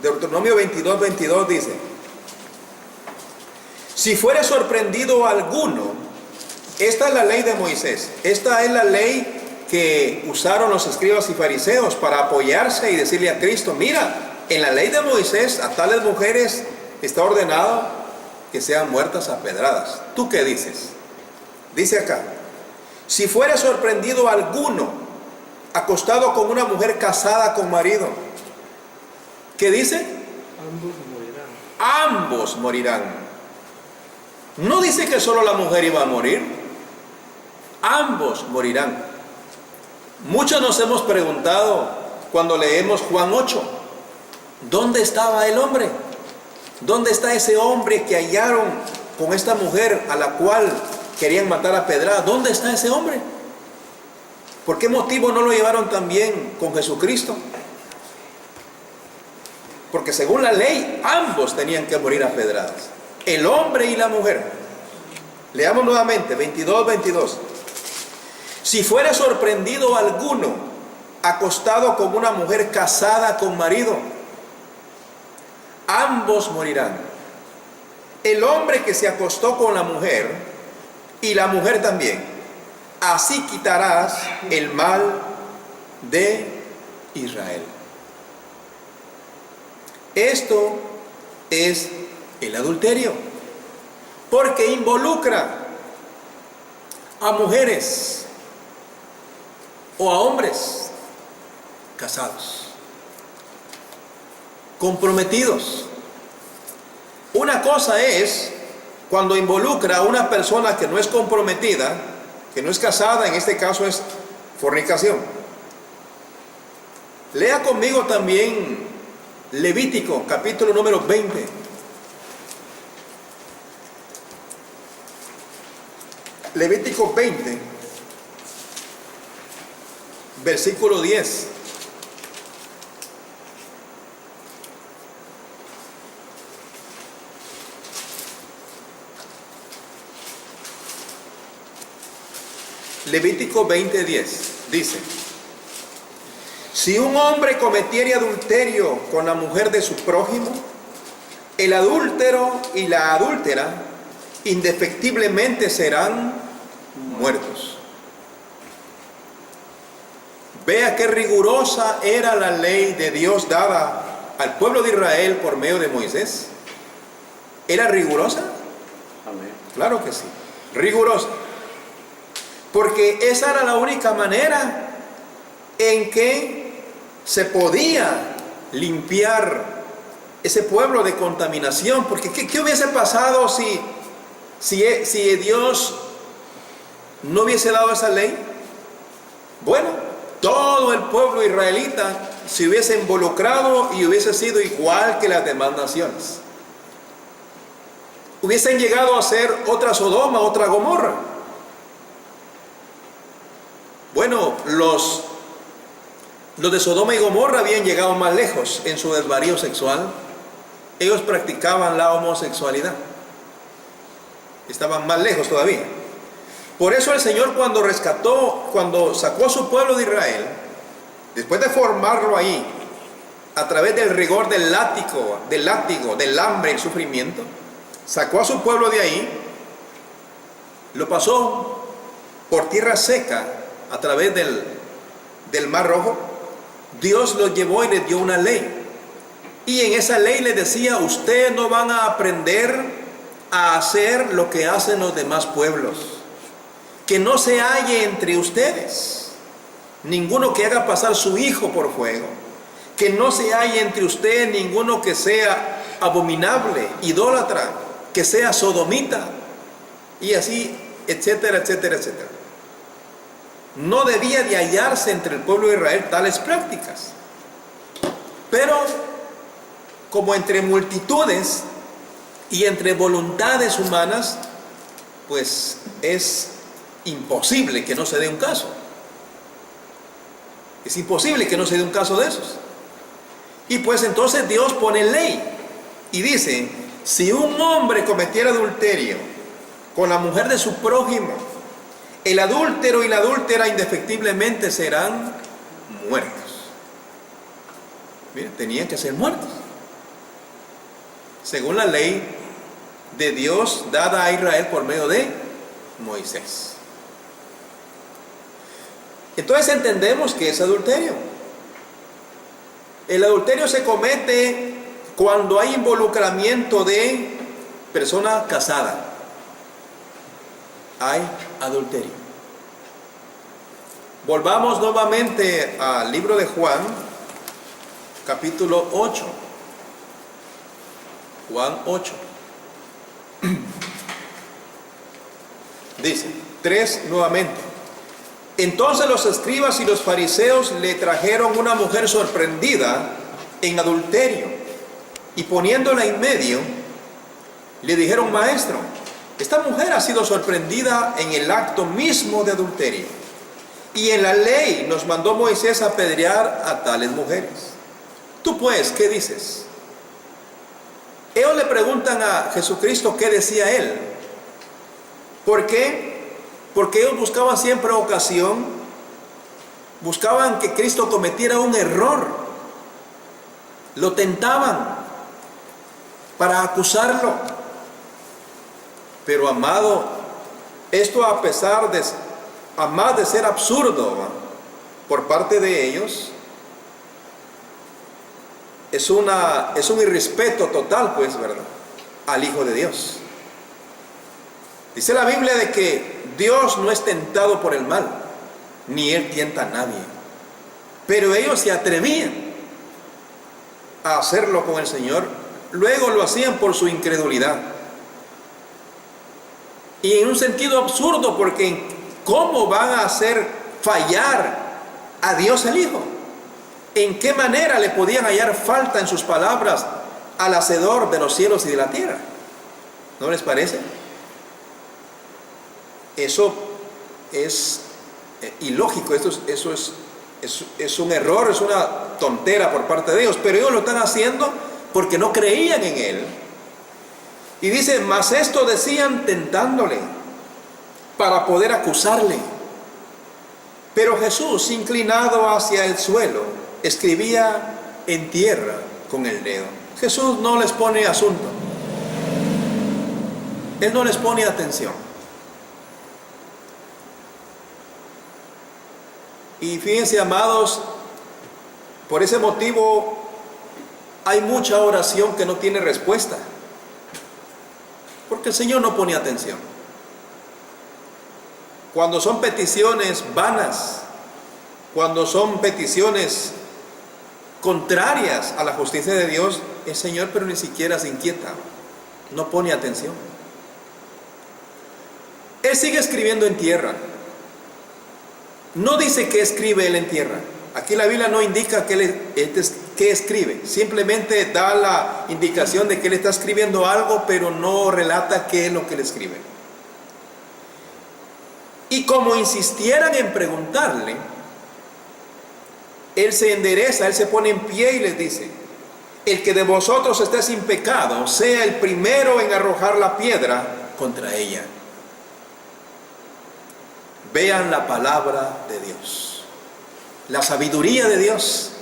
Deuteronomio 22:22 dice: si fuere sorprendido alguno, esta es la ley de Moisés, esta es la ley que usaron los escribas y fariseos para apoyarse y decirle a Cristo: mira, en la ley de Moisés a tales mujeres está ordenado que sean muertas a pedradas. ¿Tú qué dices? Dice acá: si fuere sorprendido alguno acostado con una mujer casada con marido, ¿qué dice? Ambos morirán. Ambos morirán. No dice que solo la mujer iba a morir, ambos morirán. Muchos nos hemos preguntado cuando leemos Juan 8, ¿dónde estaba el hombre? ¿Dónde está ese hombre que hallaron con esta mujer a la cual querían matar a pedrada? ¿Dónde está ese hombre? ¿Por qué motivo no lo llevaron también con Jesucristo? Porque según la ley, ambos tenían que morir a pedradas, el hombre y la mujer. Leamos nuevamente, 22:22. Si fuera sorprendido alguno acostado con una mujer casada con marido, ambos morirán. El hombre que se acostó con la mujer y la mujer también. Así quitarás el mal de Israel. Esto es el adulterio, porque involucra a mujeres o a hombres casados, comprometidos. Una cosa es cuando involucra a una persona que no es comprometida, que no es casada, en este caso es fornicación. Lea conmigo también Levítico, capítulo número 20. Levítico 20, versículo 10. Levítico 20:10 dice: si un hombre cometiere adulterio con la mujer de su prójimo, el adúltero y la adúltera indefectiblemente serán muertos. Vea qué rigurosa era la ley de Dios dada al pueblo de Israel por medio de Moisés. ¿Era rigurosa? Amén. Claro que sí, rigurosa. Porque esa era la única manera en que se podía limpiar ese pueblo de contaminación. Porque ¿qué hubiese pasado si Dios no hubiese dado esa ley? Bueno, todo el pueblo israelita se hubiese involucrado y hubiese sido igual que las demás naciones. Hubiesen llegado a ser otra Sodoma, otra Gomorra. Bueno, los de Sodoma y Gomorra habían llegado más lejos en su desvarío sexual. Ellos practicaban la homosexualidad. Estaban más lejos todavía. Por eso el Señor cuando sacó a su pueblo de Israel, después de formarlo ahí, a través del rigor del látigo, del hambre y el sufrimiento, sacó a su pueblo de ahí, lo pasó por tierra seca, a través del Mar Rojo. Dios los llevó y les dio una ley. Y en esa ley les decía: ustedes no van a aprender a hacer lo que hacen los demás pueblos. Que no se halle entre ustedes ninguno que haga pasar su hijo por fuego. Que no se halle entre ustedes ninguno que sea abominable, idólatra, que sea sodomita. Y así, etcétera, etcétera, etcétera. No debía de hallarse entre el pueblo de Israel tales prácticas. Pero como entre multitudes y entre voluntades humanas, pues es imposible que no se dé un caso. Es imposible que no se dé un caso de esos. Y pues entonces Dios pone ley y dice: si un hombre cometiera adulterio con la mujer de su prójimo, el adúltero y la adúltera indefectiblemente serán muertos. Miren, tenían que ser muertos. según la ley de Dios dada a Israel por medio de Moisés. Entonces entendemos que es adulterio. El adulterio se comete cuando hay involucramiento de persona casada. Hay adulterio. Volvamos nuevamente al libro de Juan, capítulo 8. Juan 8. Dice, 3 nuevamente. Entonces los escribas y los fariseos le trajeron una mujer sorprendida en adulterio, y poniéndola en medio, le dijeron: Maestro, esta mujer ha sido sorprendida en el acto mismo de adulterio, y en la ley nos mandó Moisés apedrear a tales mujeres. Tú pues, ¿qué dices? Ellos le preguntan a Jesucristo qué decía él. ¿Por qué? Porque ellos buscaban siempre ocasión, buscaban que Cristo cometiera un error, lo tentaban para acusarlo. Pero amado, esto a más de ser absurdo por parte de ellos, es un irrespeto total, pues, ¿verdad?, al Hijo de Dios. Dice la Biblia de que Dios no es tentado por el mal, ni Él tienta a nadie. Pero ellos se atrevían a hacerlo con el Señor. Luego lo hacían por su incredulidad. Y en un sentido absurdo, porque ¿cómo van a hacer fallar a Dios el Hijo? ¿En qué manera le podían hallar falta en sus palabras al Hacedor de los cielos y de la tierra? ¿No les parece? Eso es ilógico, eso es un error, es una tontera por parte de ellos, pero ellos lo están haciendo porque no creían en Él. Y dice, mas esto decían tentándole para poder acusarle. Pero Jesús, inclinado hacia el suelo, escribía en tierra con el dedo. Jesús no les pone asunto. Él no les pone atención. Y fíjense, amados, por ese motivo hay mucha oración que no tiene respuesta, porque el Señor no pone atención. Cuando son peticiones vanas, cuando son peticiones contrarias a la justicia de Dios, el Señor pero ni siquiera se inquieta, no pone atención. Él sigue escribiendo en tierra. No dice que escribe él en tierra. Aquí la Biblia no indica que escribe. Simplemente da la indicación de que él está escribiendo algo, pero no relata qué es lo que él escribe. Y como insistieran en preguntarle, él se endereza, él se pone en pie y les dice: el que de vosotros esté sin pecado, sea el primero en arrojar la piedra contra ella. Vean la palabra de Dios, la sabiduría de Dios.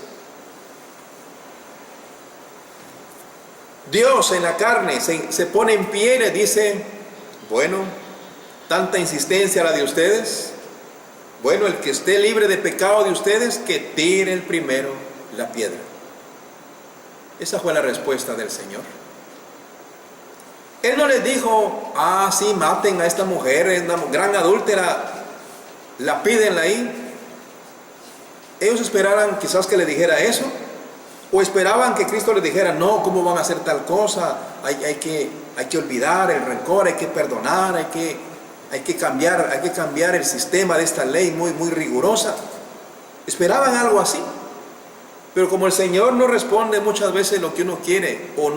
Dios en la carne se pone en pie y le dice: bueno, tanta insistencia la de ustedes. Bueno, el que esté libre de pecado de ustedes, que tire el primero la piedra. Esa fue la respuesta del Señor. Él no les dijo: sí, maten a esta mujer, es una gran adúltera, lapídenla ahí. Ellos esperaban quizás que le dijera eso, o esperaban que Cristo les dijera: no, ¿cómo van a hacer tal cosa? Hay que olvidar el rencor, hay que perdonar, hay que cambiar el sistema de esta ley muy rigurosa. Esperaban algo así. Pero como el Señor no responde muchas veces lo que uno quiere, o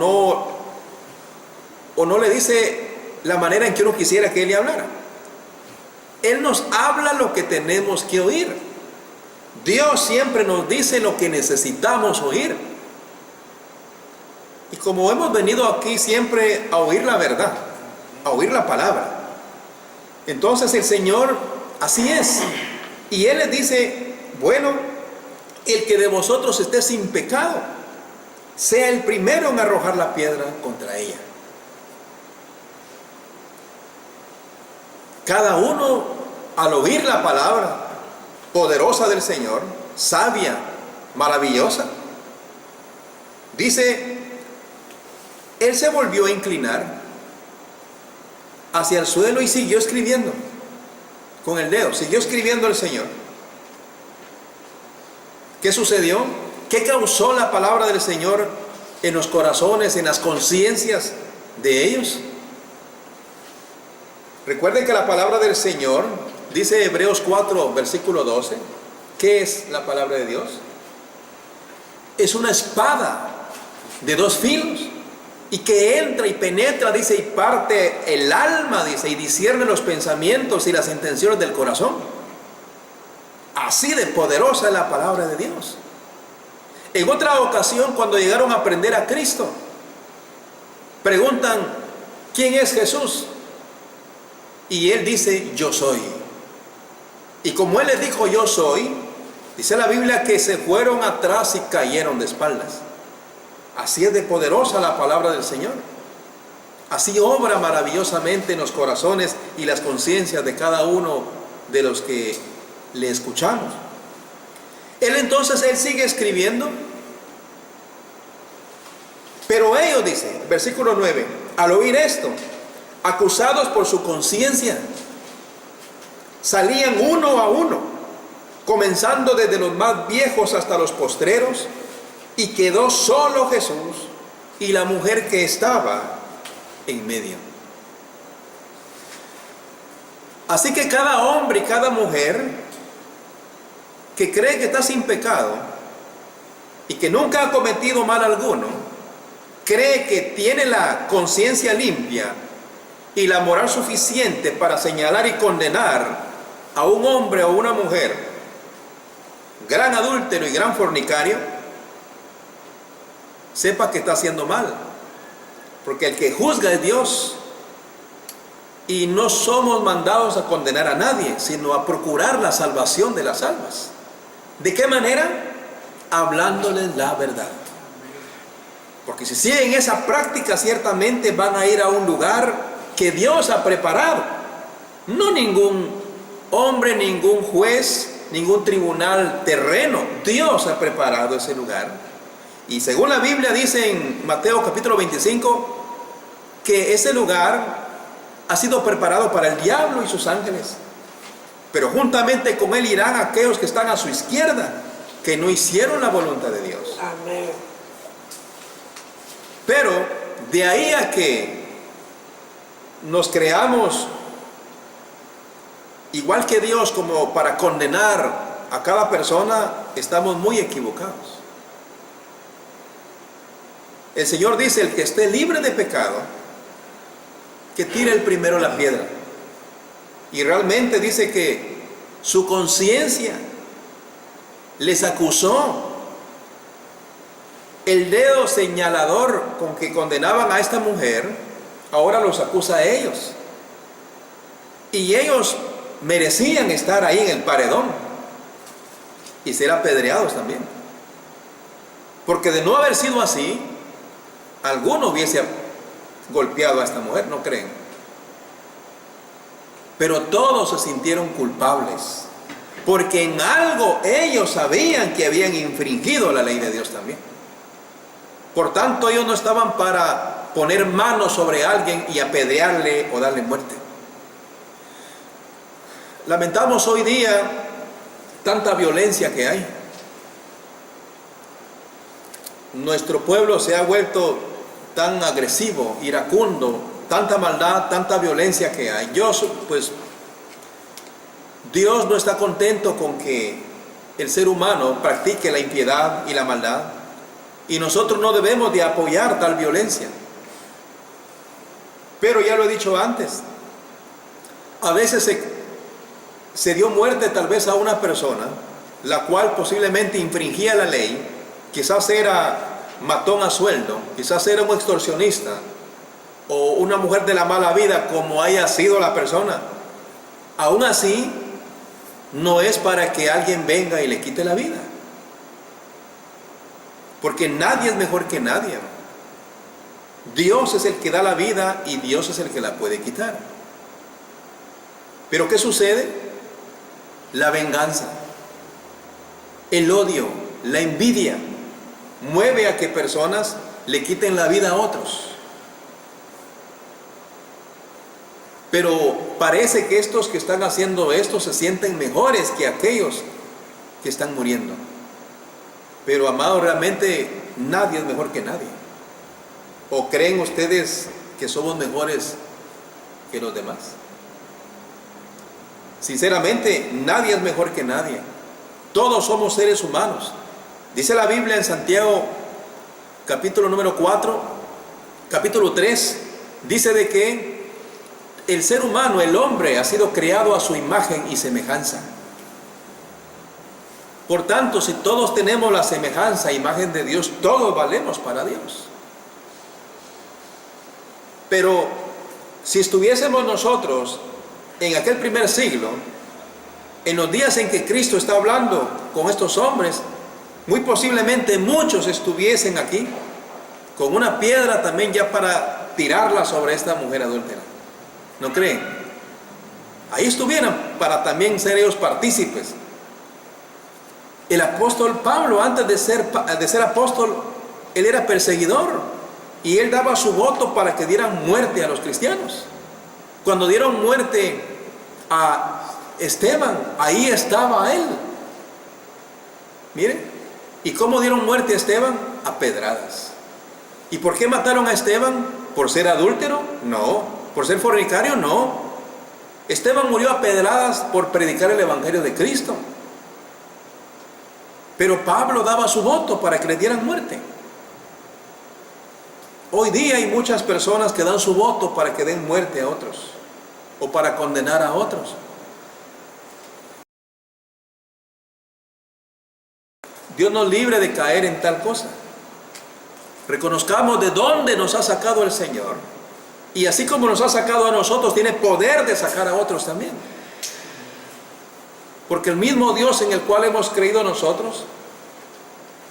no le dice la manera en que uno quisiera que Él le hablara, Él nos habla lo que tenemos que oír. Dios siempre nos dice lo que necesitamos oír. Y como hemos venido aquí siempre a oír la verdad, a oír la palabra, entonces el Señor así es. Y Él les dice: bueno, el que de vosotros esté sin pecado, sea el primero en arrojar la piedra contra ella. Cada uno, al oír la palabra poderosa del Señor, sabia, maravillosa, dice, él se volvió a inclinar hacia el suelo y siguió escribiendo con el dedo, siguió escribiendo el Señor. ¿Qué sucedió? ¿Qué causó la palabra del Señor en los corazones, en las conciencias de ellos? Recuerden que la palabra del Señor, dice Hebreos 4, versículo 12, ¿qué es la palabra de Dios? Es una espada de dos filos y que entra y penetra, dice, y parte el alma, dice, y discierne los pensamientos y las intenciones del corazón. Así de poderosa es la palabra de Dios. En otra ocasión, cuando llegaron a aprender a Cristo, preguntan, ¿quién es Jesús? Y él dice, yo soy. Y como él les dijo, yo soy, dice la Biblia que se fueron atrás y cayeron de espaldas. Así es de poderosa la palabra del Señor. Así obra maravillosamente en los corazones y las conciencias de cada uno de los que le escuchamos. Él sigue escribiendo. Pero ellos, dice, versículo 9, al oír esto, acusados por su conciencia, salían uno a uno, comenzando desde los más viejos hasta los postreros, y quedó solo Jesús y la mujer que estaba en medio. Así que cada hombre y cada mujer que cree que está sin pecado y que nunca ha cometido mal alguno, cree que tiene la conciencia limpia y la moral suficiente para señalar y condenar a un hombre o una mujer, gran adúltero y gran fornicario, sepa que está haciendo mal, porque el que juzga es Dios, y no somos mandados a condenar a nadie, sino a procurar la salvación de las almas. ¿De qué manera? Hablándoles la verdad. Porque si siguen esa práctica, ciertamente van a ir a un lugar que Dios ha preparado. No ningún hombre, ningún juez, ningún tribunal terreno. Dios ha preparado ese lugar. Y según la Biblia dice en Mateo capítulo 25, que ese lugar ha sido preparado para el diablo y sus ángeles. Pero juntamente con él irán aquellos que están a su izquierda, que no hicieron la voluntad de Dios. Amén. Pero de ahí a que nos creamos igual que Dios como para condenar a cada persona, estamos muy equivocados. El Señor dice, el que esté libre de pecado, que tire el primero la piedra. Y realmente dice que su conciencia les acusó. El dedo señalador con que condenaban a esta mujer, ahora los acusa a ellos. Y ellos merecían estar ahí en el paredón y ser apedreados también. Porque de no haber sido así, alguno hubiese golpeado a esta mujer, ¿no creen? Pero todos se sintieron culpables, porque en algo ellos sabían que habían infringido la ley de Dios también. Por tanto, ellos no estaban para poner manos sobre alguien y apedrearle o darle muerte. Lamentamos hoy día tanta violencia que hay. Nuestro pueblo se ha vuelto tan agresivo, iracundo, tanta maldad, tanta violencia que hay. Dios no está contento con que el ser humano practique la impiedad y la maldad, y nosotros no debemos de apoyar tal violencia. Pero ya lo he dicho antes, a veces se dio muerte tal vez a una persona, la cual posiblemente infringía la ley, quizás era matón a sueldo, quizás era un extorsionista, o una mujer de la mala vida, como haya sido la persona. Aún así, no es para que alguien venga y le quite la vida. Porque nadie es mejor que nadie. Dios es el que da la vida y Dios es el que la puede quitar. Pero ¿qué sucede? La venganza, el odio, la envidia mueve a que personas le quiten la vida a otros. Pero parece que estos que están haciendo esto se sienten mejores que aquellos que están muriendo. Pero, amados, realmente nadie es mejor que nadie. ¿O creen ustedes que somos mejores que los demás? Sinceramente, nadie es mejor que nadie. Todos somos seres humanos. Dice la Biblia en Santiago, capítulo número 4, capítulo 3, dice de que el ser humano, el hombre, ha sido creado a su imagen y semejanza. Por tanto, si todos tenemos la semejanza, imagen de Dios, todos valemos para Dios. Pero si estuviésemos nosotros en aquel primer siglo, en los días en que Cristo está hablando con estos hombres, muy posiblemente muchos estuviesen aquí con una piedra también ya para tirarla sobre esta mujer adúltera. ¿No creen? Ahí estuvieran para también ser ellos partícipes. El apóstol Pablo, antes de ser apóstol, él era perseguidor y él daba su voto para que dieran muerte a los cristianos. Cuando dieron muerte a Esteban, ahí estaba él. Miren, ¿y cómo dieron muerte a Esteban? A pedradas. ¿Y por qué mataron a Esteban? ¿Por ser adúltero? No. ¿Por ser fornicario? No. Esteban murió a pedradas por predicar el evangelio de Cristo. Pero Pablo daba su voto para que le dieran muerte. Hoy día hay muchas personas que dan su voto para que den muerte a otros o para condenar a otros. Dios nos libre de caer en tal cosa. Reconozcamos de dónde nos ha sacado el Señor. Y así como nos ha sacado a nosotros, tiene poder de sacar a otros también. Porque el mismo Dios en el cual hemos creído nosotros,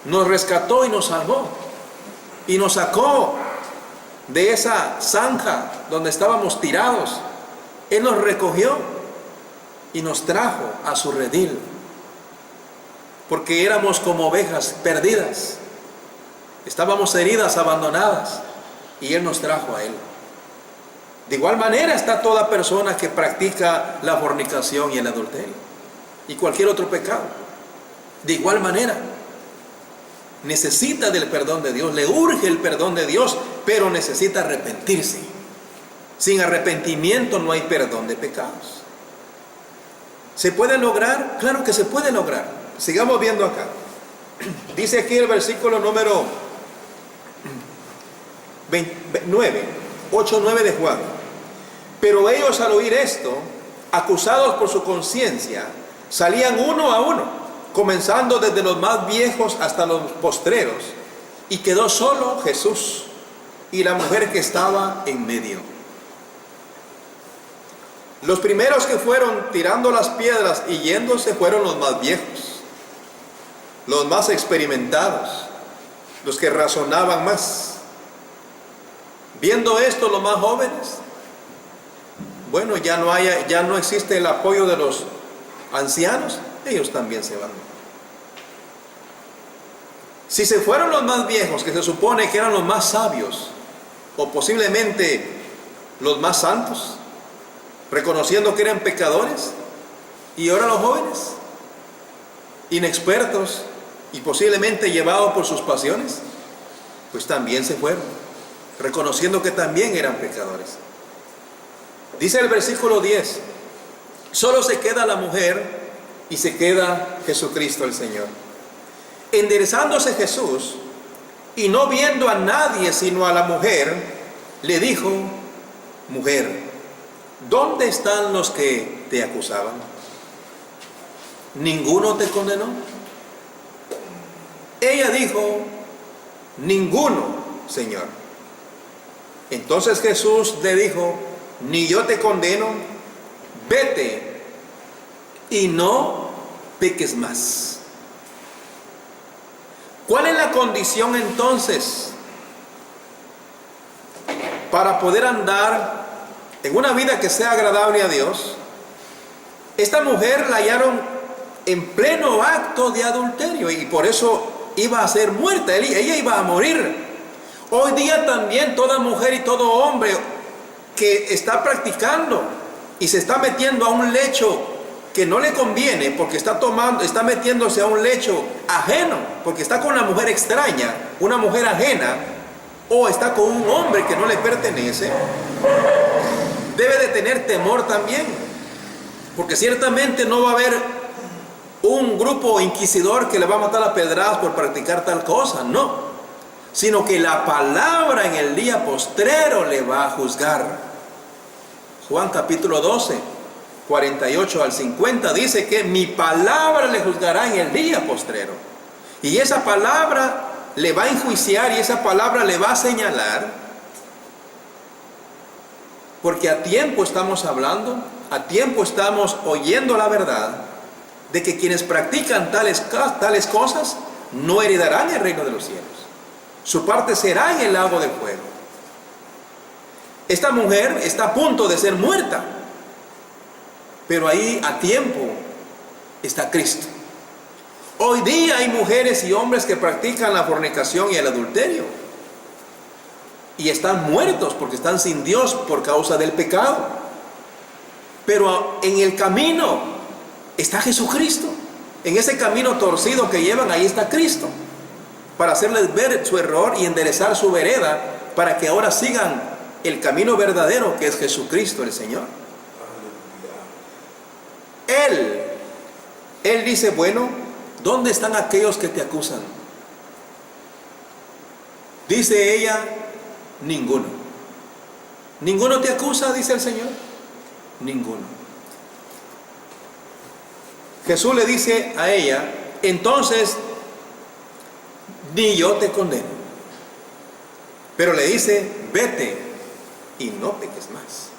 nos rescató y nos salvó. Y nos sacó de esa zanja donde estábamos tirados. Él nos recogió y nos trajo a su redil. Porque éramos como ovejas perdidas. Estábamos heridas, abandonadas. Y Él nos trajo a Él. De igual manera está toda persona que practica la fornicación y el adulterio. Y cualquier otro pecado. De igual manera. Necesita del perdón de Dios. Le urge el perdón de Dios. Pero necesita arrepentirse. Sin arrepentimiento no hay perdón de pecados. ¿Se puede lograr? Claro que se puede lograr. Sigamos viendo acá. Dice aquí el versículo número 8-9 de Juan. Pero ellos al oír esto, acusados por su conciencia, salían uno a uno, comenzando desde los más viejos hasta los postreros, y quedó solo Jesús y la mujer que estaba en medio. Los primeros que fueron tirando las piedras y yéndose fueron los más viejos, los más experimentados, los que razonaban más. Viendo esto, los más jóvenes, bueno, ya no existe el apoyo de los ancianos, ellos también se van. Si se fueron los más viejos, que se supone que eran los más sabios, o posiblemente los más santos, reconociendo que eran pecadores, y ahora los jóvenes, inexpertos y posiblemente llevados por sus pasiones, pues también se fueron, reconociendo que también eran pecadores. Dice el versículo 10, solo se queda la mujer y se queda Jesucristo el Señor. Enderezándose Jesús y no viendo a nadie sino a la mujer, le dijo, mujer, ¿dónde están los que te acusaban? ¿Ninguno te condenó? Ella dijo, ninguno, Señor. Entonces Jesús le dijo, ni yo te condeno, vete y no peques más. ¿Cuál es la condición entonces para poder andar en una vida que sea agradable a Dios? Esta mujer la hallaron en pleno acto de adulterio y por eso iba a ser muerta, ella iba a morir. Hoy día también toda mujer y todo hombre que está practicando y se está metiendo a un lecho que no le conviene, porque está metiéndose a un lecho ajeno, porque está con una mujer extraña, una mujer ajena, o está con un hombre que no le pertenece, debe de tener temor también, porque ciertamente no va a haber un grupo inquisidor que le va a matar a pedradas por practicar tal cosa, no, sino que la palabra en el día postrero le va a juzgar. Juan capítulo 12, 48 al 50 dice que mi palabra le juzgará en el día postrero. Y esa palabra le va a enjuiciar y esa palabra le va a señalar. Porque a tiempo estamos hablando, a tiempo estamos oyendo la verdad de que quienes practican tales cosas no heredarán el reino de los cielos. Su parte será en el lago de fuego. Esta mujer está a punto de ser muerta. Pero ahí a tiempo está Cristo. Hoy día hay mujeres y hombres que practican la fornicación y el adulterio. Y están muertos porque están sin Dios por causa del pecado. Pero en el camino está Jesucristo. En ese camino torcido que llevan, ahí está Cristo. Para hacerles ver su error y enderezar su vereda, para que ahora sigan el camino verdadero que es Jesucristo el Señor. Él dice, bueno, ¿dónde están aquellos que te acusan? Dice ella, ninguno. ¿Ninguno te acusa? Dice el Señor. Ninguno. Jesús le dice a ella, entonces, ni yo te condeno. Pero le dice, vete y no peques más.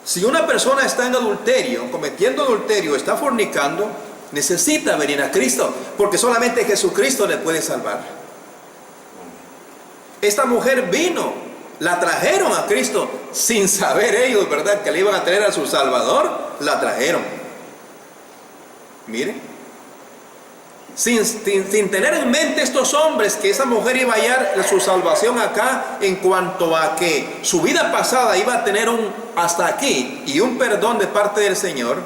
Si una persona está en adulterio, cometiendo adulterio, está fornicando, necesita venir a Cristo, porque solamente Jesucristo le puede salvar. Esta mujer vino, la trajeron a Cristo sin saber ellos, ¿verdad?, que le iban a traer a su Salvador, la trajeron. Miren. Sin tener en mente estos hombres que esa mujer iba a hallar su salvación acá, en cuanto a que su vida pasada iba a tener un hasta aquí y un perdón de parte del Señor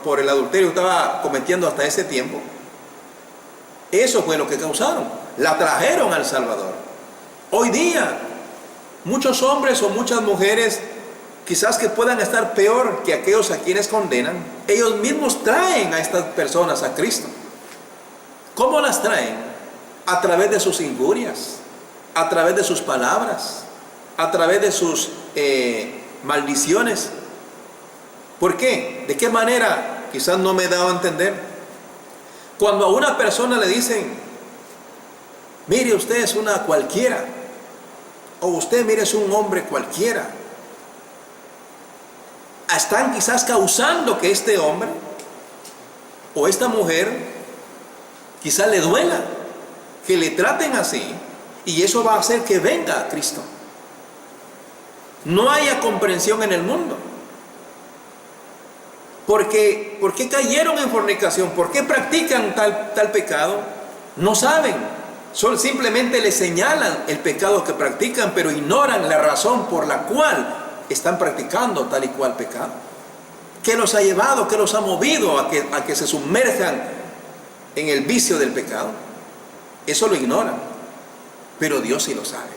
por el adulterio que estaba cometiendo hasta ese tiempo. Eso fue lo que causaron. La trajeron al Salvador. Hoy día muchos hombres o muchas mujeres, quizás que puedan estar peor que aquellos a quienes condenan, ellos mismos traen a estas personas a Cristo. ¿Cómo las traen? A través de sus injurias, a través de sus palabras, a través de sus maldiciones. ¿Por qué? ¿De qué manera? Quizás no me he dado a entender. Cuando a una persona le dicen, mire, usted es una cualquiera, o usted, mire, es un hombre cualquiera, están quizás causando que este hombre o esta mujer quizás le duela que le traten así, y eso va a hacer que venga a Cristo. No haya comprensión en el mundo. ¿Por qué cayeron en fornicación? ¿Por qué practican tal pecado? No saben. Simplemente le señalan el pecado que practican, pero ignoran la razón por la cual están practicando tal y cual pecado. ¿Qué los ha llevado? ¿Qué los ha movido a que se sumerjan en el vicio del pecado? Eso lo ignoran. Pero Dios sí lo sabe.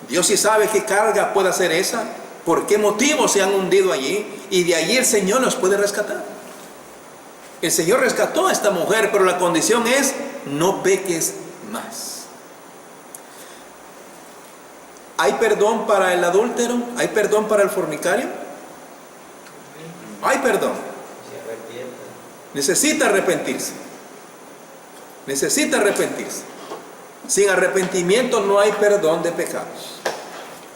Dios sí sabe qué carga puede ser esa, por qué motivo se han hundido allí, y de allí el Señor los puede rescatar. El Señor rescató a esta mujer, pero la condición es: no peques más. ¿Hay perdón para el adúltero? ¿Hay perdón para el fornicario? Hay perdón. Necesita arrepentirse. Necesita arrepentirse. Sin arrepentimiento no hay perdón de pecados.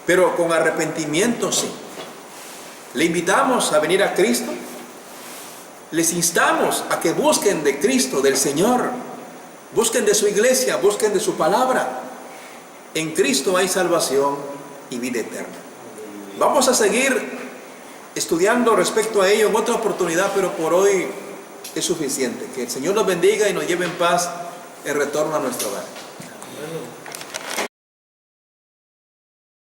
Pero con arrepentimiento sí. Le invitamos a venir a Cristo les instamos a que busquen de Cristo, del Señor, busquen de su iglesia, busquen de su palabra. En Cristo hay salvación y vida eterna. Vamos a seguir estudiando respecto a ello en otra oportunidad, pero por hoy es suficiente. Que el Señor nos bendiga y nos lleve en paz el retorno a nuestro hogar. Amén.